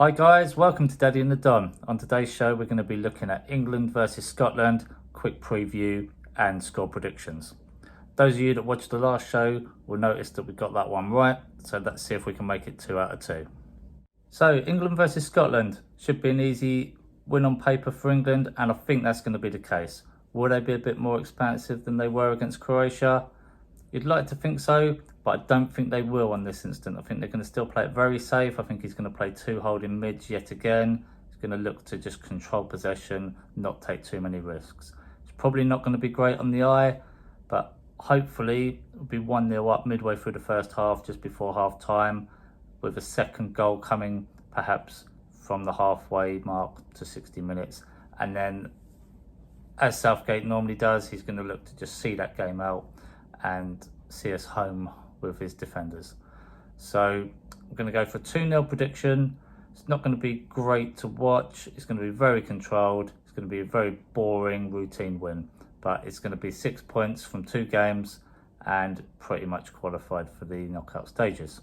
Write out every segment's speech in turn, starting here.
Hi guys, welcome to Daddy and the Don. On today's show we're going to be looking at England versus Scotland, quick preview and score predictions. Those of you that watched the last show will notice that we got that one right, so let's see if we can make it 2 out of 2. So England versus Scotland should be an easy win on paper for England, and I think that's going to be the case. Will they be a bit more expansive than they were against Croatia? You'd like to think so, but I don't think they will on this instant. I think they're going to still play it very safe. I think he's going to play 2 holding mids yet again. He's going to look to just control possession, not take too many risks. It's probably not going to be great on the eye, but hopefully it'll be 1-0 up midway through the first half, just before half time, with a second goal coming perhaps from the halfway mark to 60 minutes. And then, as Southgate normally does, he's going to look to just see that game out and see us home with his defenders. So I'm going to go for a 2-0 prediction. It's not going to be great to watch. It's going to be very controlled. It's going to be a very boring routine win, but it's going to be 6 points from 2 games and pretty much qualified for the knockout stages.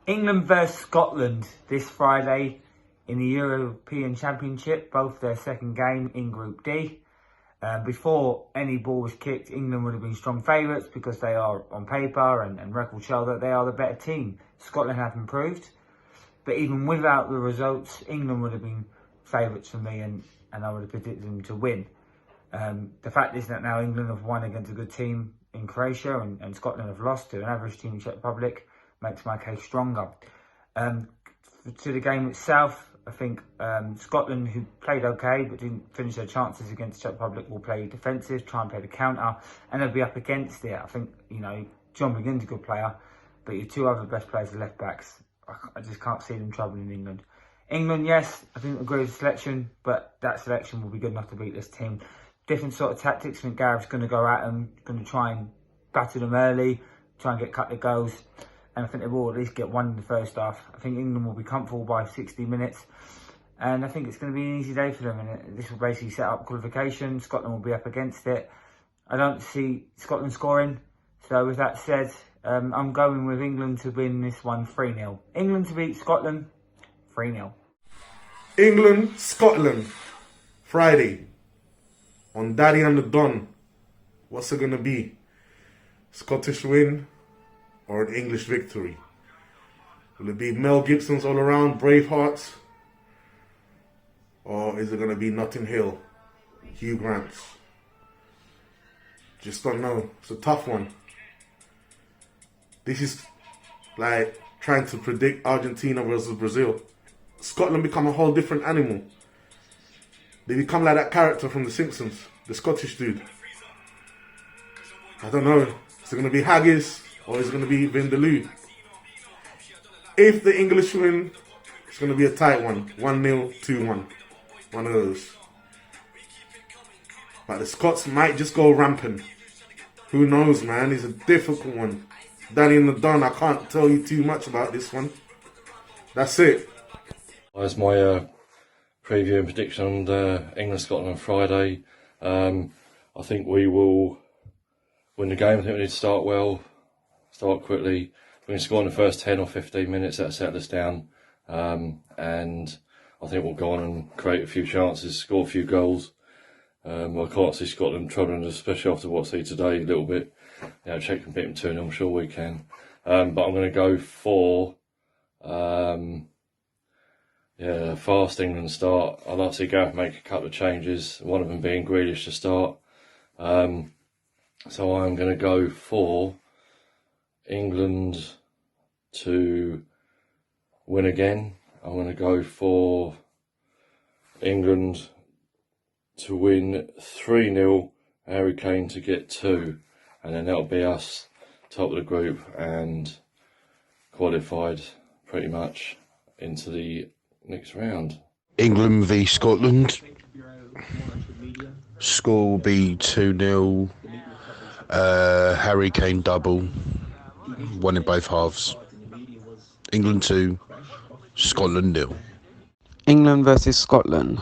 England versus Scotland this Friday in the European Championship, both their second game in Group D. Before any ball was kicked, England would have been strong favourites because they are, on paper and record show, that they are the better team. Scotland have improved, but even without the results, England would have been favourites for me, and I would have predicted them to win. The fact is that now England have won against a good team in Croatia, and Scotland have lost to an average team in Czech Republic, makes my case stronger. To the game itself, I think Scotland, who played okay but didn't finish their chances against Czech Republic, will play defensive, try and play the counter, and they'll be up against it. I think, John McGinn's a good player, but your 2 other best players are left backs. I just can't see them troubling England. England, yes, I didn't agree with the selection, but that selection will be good enough to beat this team. Different sort of tactics. I think Gareth's going to go at them, going to try and batter them early, try and get cut the goals. And I think they will at least get 1 in the first half. I think England will be comfortable by 60 minutes. And I think it's going to be an easy day for them. And this will basically set up qualification. Scotland will be up against it. I don't see Scotland scoring. So with that said, I'm going with England to win this one 3-0. England to beat Scotland 3-0. England, Scotland, Friday on Daddy and the Don. What's it going to be? Scottish win or an English victory? Will it be Mel Gibson's all around Bravehearts? Or is it going to be Notting Hill, Hugh Grant's? Just don't know. It's a tough one. This is like trying to predict Argentina versus Brazil. Scotland become a whole different animal. They become like that character from The Simpsons, the Scottish dude. I don't know. Is it going to be Haggis or is it going to be Vindaloo? If the English win, it's going to be a tight one. 1-0, 2-1. One of those. But the Scots might just go rampant. Who knows, man? It's a difficult one. Daddy and the Don, I can't tell you too much about this one. That's it. That's my preview and prediction on England-Scotland on Friday. I think we will win the game. I think we need to start well, start quickly. We can score in the first 10 or 15 minutes, that'll settle us down. And I think we'll go on and create a few chances, score a few goals. I can't see Scotland troubling us, especially after what I see today a little bit. Czech can beat them 2-0, I'm sure we can. But I'm going to go for fast England start. I'd like to see Gareth make a couple of changes, one of them being Grealish to start. So I'm going to go for England to win again. I'm going to go for England to win 3-0, Harry Kane to get 2, and then that'll be us top of the group and qualified pretty much into the next round. England v Scotland. Score will be 2-0. Harry Kane double. 1 in both halves. England 2, Scotland 0. England versus Scotland.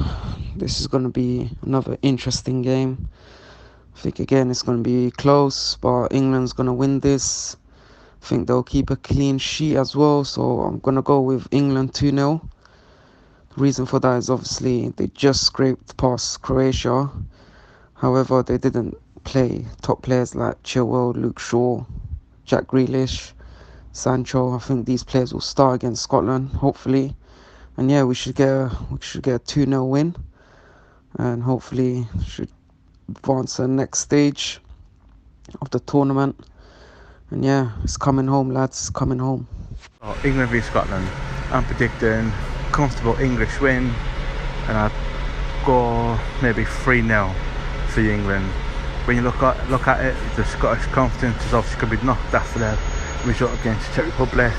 This is going to be another interesting game. I think again it's going to be close, but England's going to win this. I think they'll keep a clean sheet as well, so I'm going to go with England 2-0. Reason for that is obviously they just scraped past Croatia. However, they didn't play top players like Chilwell, Luke Shaw, Jack Grealish, Sancho. I think these players will start against Scotland, hopefully. And yeah, we should get a 2-0 win, and hopefully should advance to the next stage of the tournament. And yeah, it's coming home, lads. It's coming home. Oh, England v Scotland. I'm predicting comfortable English win, and I'd go maybe 3-0 for England. When you look at it, the Scottish confidence is obviously going to be knocked after their result against the Czech Republic,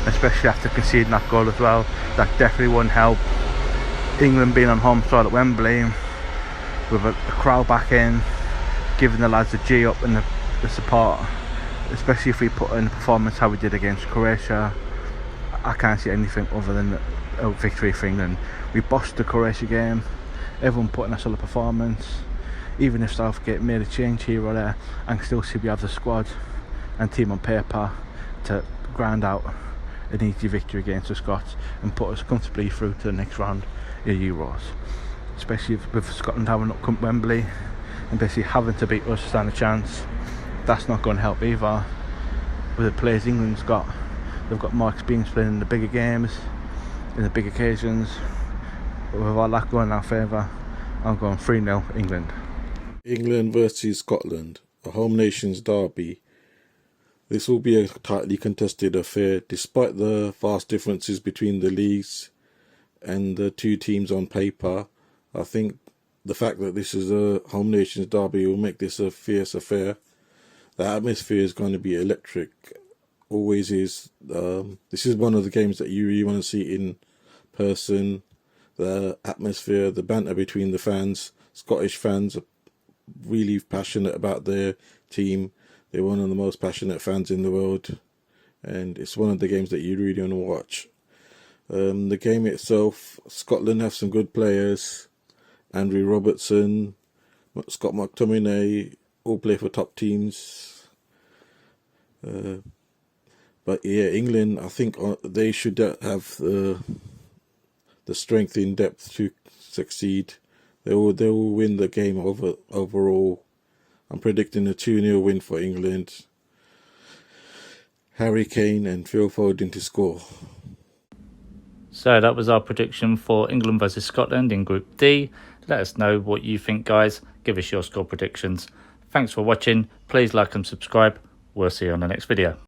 especially after conceding that goal as well. That definitely won't help. England being on home soil at Wembley, with a crowd back in, giving the lads a G up and the support, especially if we put in a performance how we did against Croatia. I can't see anything other than a victory for England. We bossed the Croatia game, everyone put in a solid performance. Even if Southgate made a change here or there, I can still see we have the squad and team on paper to grind out an easy victory against the Scots and put us comfortably through to the next round of Euros. Especially with Scotland having up come Wembley and basically having to beat us to stand a chance. That's not going to help either. With the players England's got, they've got more experience playing in the bigger games, in the big occasions. But with all that going in our favour, I'm going 3-0 England. England versus Scotland, a home nations derby. This will be a tightly contested affair, despite the vast differences between the leagues and the two teams on paper. I think the fact that this is a home nations derby will make this a fierce affair. The atmosphere is going to be electric, always is. This is one of the games that you really want to see in person. The atmosphere, the banter between the fans. Scottish fans are really passionate about their team. They're one of the most passionate fans in the world, and it's one of the games that you really want to watch. The game itself, Scotland have some good players. Andrew Robertson, Scott McTominay, all play for top teams. But yeah, England, I think they should have the strength in depth to succeed. They will win the game overall. I'm predicting a 2-0 win for England. Harry Kane and Phil Foden to score. So that was our prediction for England versus Scotland in Group D. Let us know what you think, guys. Give us your score predictions. Thanks for watching. Please like and subscribe. We'll see you on the next video.